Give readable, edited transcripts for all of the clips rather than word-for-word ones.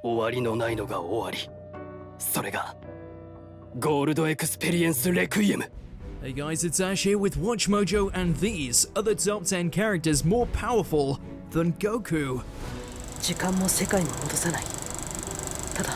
終わりのないのが終わり。それがゴールドエクスペリエンスレクイエム。 Hey guys, it's Ash here with WatchMojo, and these are the top 10 characters more powerful than Goku. 時間も世界も戻さない。ただ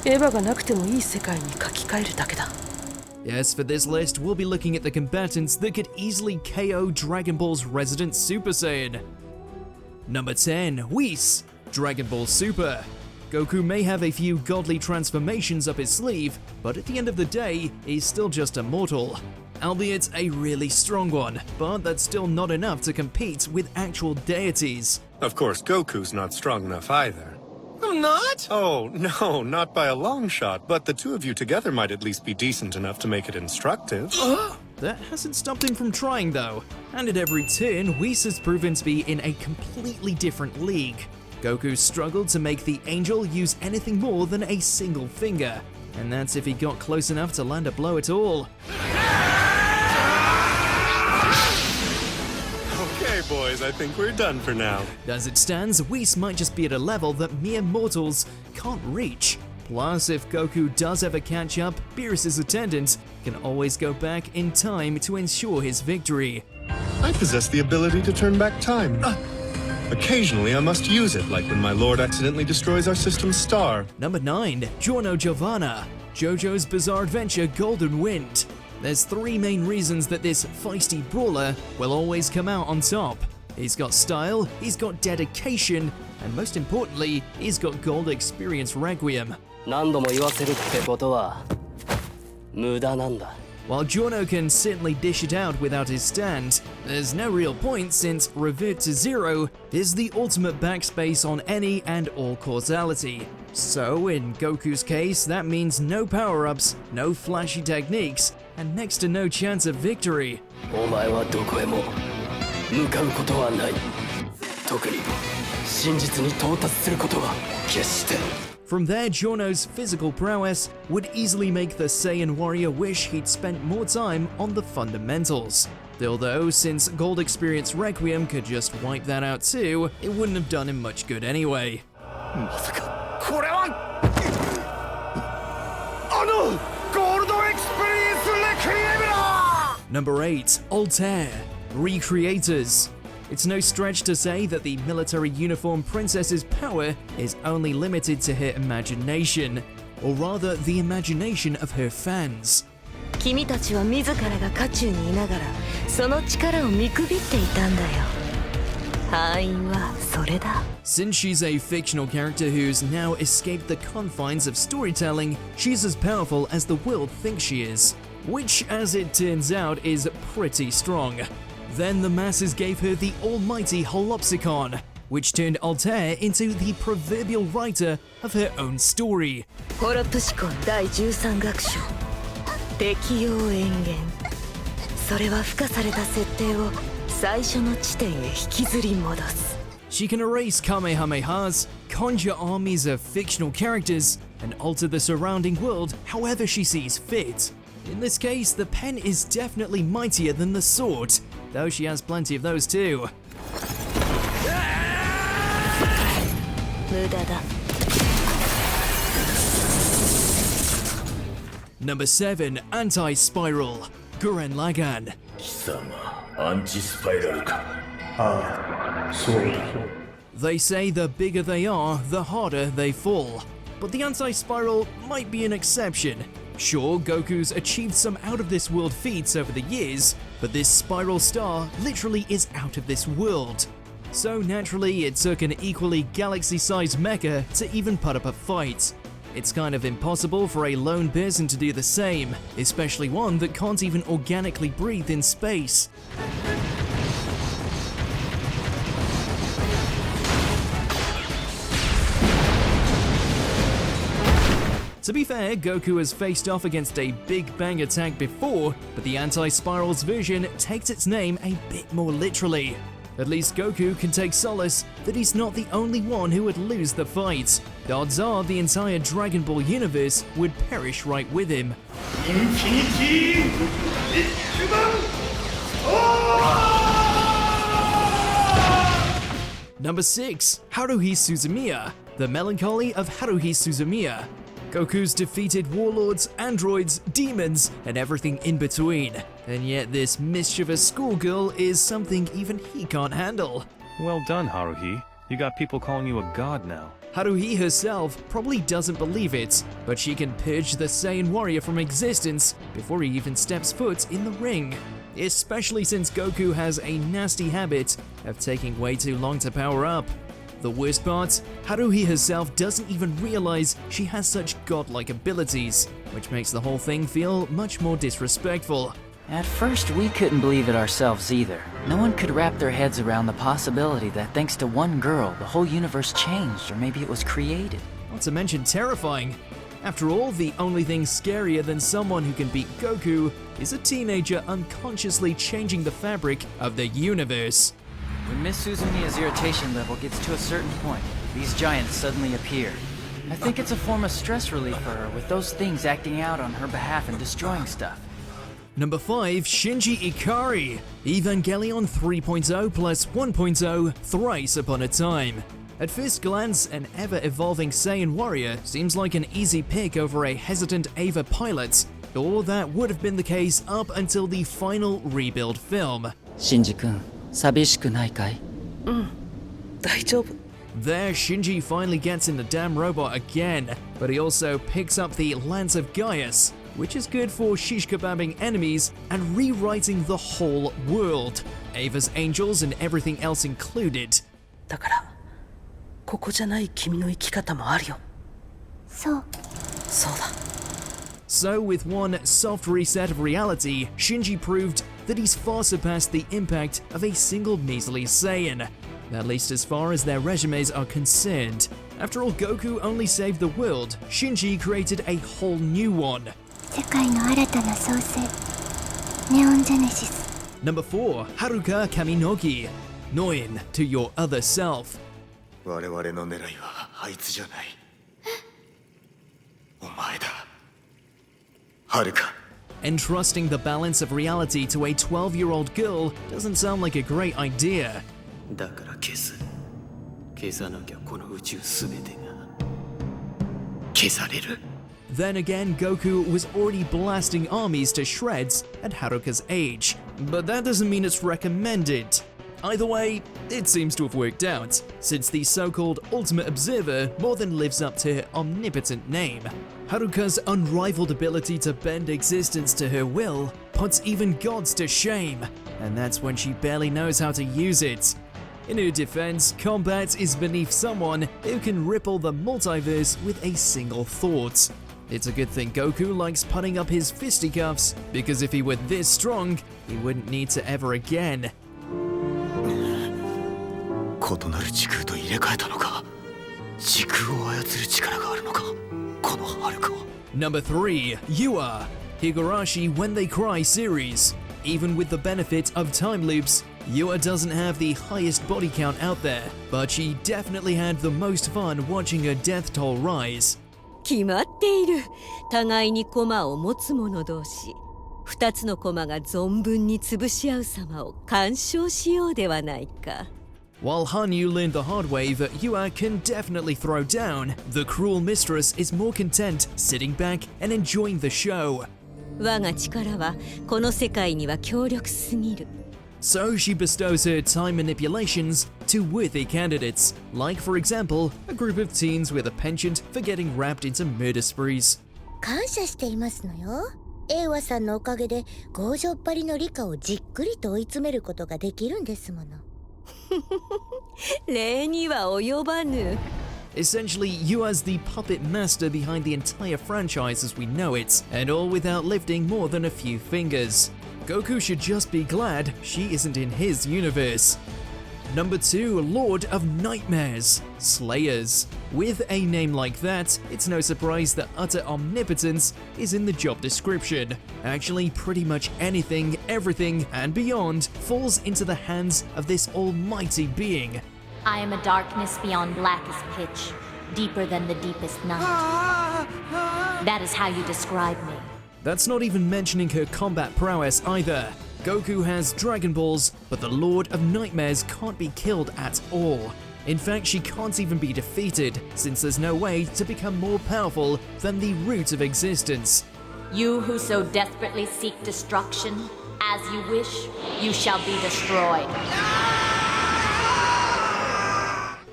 エヴァがなくてもいい世界に書き換えるだけだ。 Yes, for this list, we'll be looking at the combatants that could easily KO Dragon Ball's resident Super Saiyan. Number 10, Whis, Dragon Ball Super. Goku may have a few godly transformations up his sleeve, but at the end of the day, he's still just a mortal. Albeit a really strong one, but that's still not enough to compete with actual deities. Of course, Goku's not strong enough either. I'm not? Oh, no, not by a long shot, but the two of you together might at least be decent enough to make it instructive. That hasn't stopped him from trying though, and at every turn, Whis has proven to be in a completely different league. Goku struggled to make the angel use anything more than a single finger, and that's if he got close enough to land a blow at all. Okay, boys, I think we're done for now. As it stands, Whis might just be at a level that mere mortals can't reach. Plus, if Goku does ever catch up, Beerus's attendant can always go back in time to ensure his victory. I possess the ability to turn back time. Occasionally, I must use it, like when my lord accidentally destroys our system's star. Number 9, Giorno Giovanna, JoJo's Bizarre Adventure Golden Wind. There's three main reasons that this feisty brawler will always come out on top. He's got style, he's got dedication, and most importantly, he's got Gold Experience Requiem. 何度も言わせるってことは無駄なんだ。 While Giorno can certainly dish it out without his stand, there's no real point since Revert to Zero is the ultimate backspace on any and all causality. So in Goku's case, that means no power-ups, no flashy techniques, and next to no chance of victory. お前はどこへも向かうことはない。特に真実に到達することは決して。 From there, Giorno's physical prowess would easily make the Saiyan warrior wish he'd spent more time on the fundamentals. Although, since Gold Experience Requiem could just wipe that out too, it wouldn't have done him much good anyway. まさかこれはゴールドエクスペリエンスレクイエムだ！ Number 8, Altair, Recreators. It's no stretch to say that the military uniform princess's power is only limited to her imagination, or rather the imagination of her fans. 君たちは自らが渦中にいながらその力を見くびっていたんだよ。敗因はそれだ。 Since she's a fictional character who's now escaped the confines of storytelling, she's as powerful as the world thinks she is, which, as it turns out, is pretty strong. Then the masses gave her the almighty Holopsicon, which turned Altair into the proverbial writer of her own story. ホロプシコン第13学章適応演言。それは付加された設定を最初の地点へ引きずり戻す。 She can erase Kamehamehas, conjure armies of fictional characters, and alter the surrounding world however she sees fit. In this case, the pen is definitely mightier than the sword, though she has plenty of those too. 無駄だ。 Number 7, Anti-Spiral, Gurren Lagann. 貴様、アンチスパイラルか。ああ、そうだ。 They say the bigger they are, the harder they fall. But the Anti-Spiral might be an exception. Sure, Goku's achieved some out-of-this-world feats over the years, but this spiral star literally is out of this world. So naturally, it took an equally galaxy-sized mecha to even put up a fight. It's kind of impossible for a lone person to do the same, especially one that can't even organically breathe in space. To be fair, Goku has faced off against a Big Bang attack before, but the Anti-Spiral's version takes its name a bit more literally. At least Goku can take solace that he's not the only one who would lose the fight. The odds are the entire Dragon Ball universe would perish right with him. Number 6, Haruhi Suzumiya, the the melancholy of Haruhi Suzumiya. Goku's defeated warlords, androids, demons, and everything in between. And yet this mischievous schoolgirl is something even he can't handle. Well done, Haruhi. You got people calling you a god now. Haruhi herself probably doesn't believe it, but she can purge the Saiyan warrior from existence before he even steps foot in the ring. Especially since Goku has a nasty habit of taking way too long to power up. The worst part, Haruhi herself doesn't even realize she has such godlike abilities, which makes the whole thing feel much more disrespectful. At first, we couldn't believe it ourselves either. No one could wrap their heads around the possibility that thanks to one girl, the whole universe changed, or maybe it was created. Not to mention terrifying. After all, the only thing scarier than someone who can beat Goku is a teenager unconsciously changing the fabric of the universe. When Miss Suzumiya's irritation level gets to a certain point, these giants suddenly appear. I think it's a form of stress relief for her, with those things acting out on her behalf and destroying stuff. Number 5, Shinji Ikari, Evangelion 3.0 plus 1.0 thrice upon a time. At first glance, an ever-evolving Saiyan warrior seems like an easy pick over a hesitant Eva pilot, or that would have been the case up until the final rebuild film. Shinji-kun, 寂しくないかい? 大丈夫。 There, Shinji finally gets in the damn robot again, but he also picks up the Lance of Gaius, which is good for shish kebabbing enemies and rewriting the whole world, Ava's angels and everything else included. だからここじゃない君の生き方もあるよ。そうだ。 So with one soft reset of reality, Shinji proved that he's far surpassed the impact of a single measly Saiyan, at least as far as their resumes are concerned. After all, Goku only saved the world, Shinji created a whole new one. 世界の新たな創生、ネオンジェネシス。 Number 4, Haruka Kaminogi, Noin to your other self. 我々の狙いはあいつじゃない。お前だ。はるか。 Entrusting the balance of reality to a 12-year-old girl doesn't sound like a great idea. だから消す。消さなきゃこの宇宙すべてが消される。 Then again, Goku was already blasting armies to shreds at Haruka's age, but that doesn't mean it's recommended. Either way, it seems to have worked out, since the so-called Ultimate Observer more than lives up to her omnipotent name. Haruka's unrivaled ability to bend existence to her will puts even gods to shame, and that's when she barely knows how to use it. In her defense, combat is beneath someone who can ripple the multiverse with a single thought. It's a good thing Goku likes putting up his fisticuffs, because if he were this strong, he wouldn't need to ever again. 異なる時空と入れ替えたのか。時空を操る力があるのか。このはるかは。Number 3, Yua, Higurashi When They Cry series. Even with the benefit of time loops, Yua doesn't have the highest body count out there, but she definitely had the most fun watching her death toll rise. 決まっている。互いに駒を持つ者同士。二つの駒が存分に潰し合う様を鑑賞しようではないか。While Hanyu learned the hard way that Yua can definitely throw down, the cruel mistress is more content sitting back and enjoying the show. 我が力はこの世界には強力すぎる。So she bestows her time manipulations to worthy candidates, like for example, a group of teens with a penchant for getting wrapped into murder sprees. 感謝していますのよ。エイワさんのおかげで強情っぱりのリカをじっくりと追い詰めることができるんですもの。礼には及ばぬ。Essentially, Yua's the puppet master behind the entire franchise as we know it, and all without lifting more than a few fingers. Goku should just be glad she isn't in his universe. Number 2, Lord of Nightmares, Slayers. With a name like that, it's no surprise that utter omnipotence is in the job description. Actually, pretty much anything, everything, and beyond falls into the hands of this almighty being. I am a darkness beyond blackest pitch, deeper than the deepest night. That is how you describe me. That's not even mentioning her combat prowess either. Goku has Dragon Balls, but the Lord of Nightmares can't be killed at all. In fact, she can't even be defeated, since there's no way to become more powerful than the root of existence. You who so desperately seek destruction, as you wish, you shall be destroyed.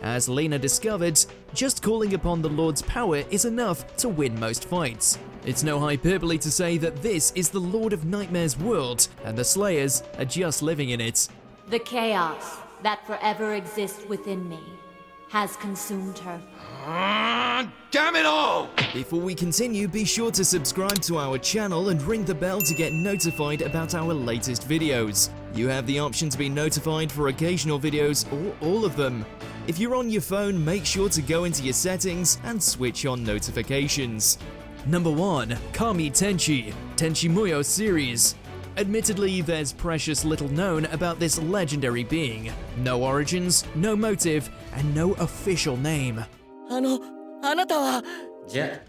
As Lena discovered, just calling upon the Lord's power is enough to win most fights. It's no hyperbole to say that this is the Lord of Nightmare's world, and the Slayers are just living in it. The chaos that forever exists within me has consumed her. Damn it all! Before we continue, be sure to subscribe to our channel and ring the bell to get notified about our latest videos. You have the option to be notified for occasional videos or all of them. If you're on your phone, make sure to go into your settings and switch on notifications. Number 1. Kami Tenchi, Tenchi Muyo series. Admittedly, there's precious little known about this legendary being. No origins, no motive, and no official name.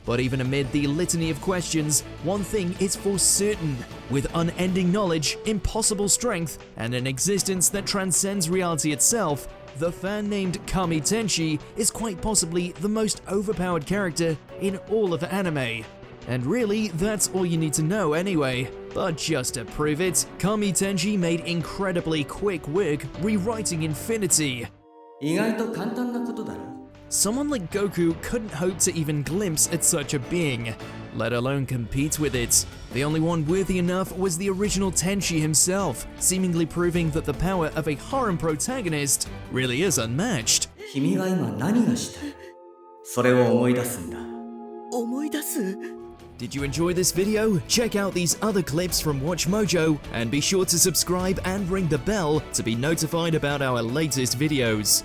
But even amid the litany of questions, one thing is for certain. With unending knowledge, impossible strength, and an existence that transcends reality itself, the fan named Kami Tenchi is quite possibly the most overpowered character in all of anime. And really, that's all you need to know anyway. But just to prove it, Kami Tenchi made incredibly quick work rewriting Infinity. Someone like Goku couldn't hope to even glimpse at such a being, let alone compete with it. The only one worthy enough was the original Tenchi himself, seemingly proving that the power of a harem protagonist really is unmatched. Did you enjoy this video? Check out these other clips from WatchMojo, and be sure to subscribe and ring the bell to be notified about our latest videos.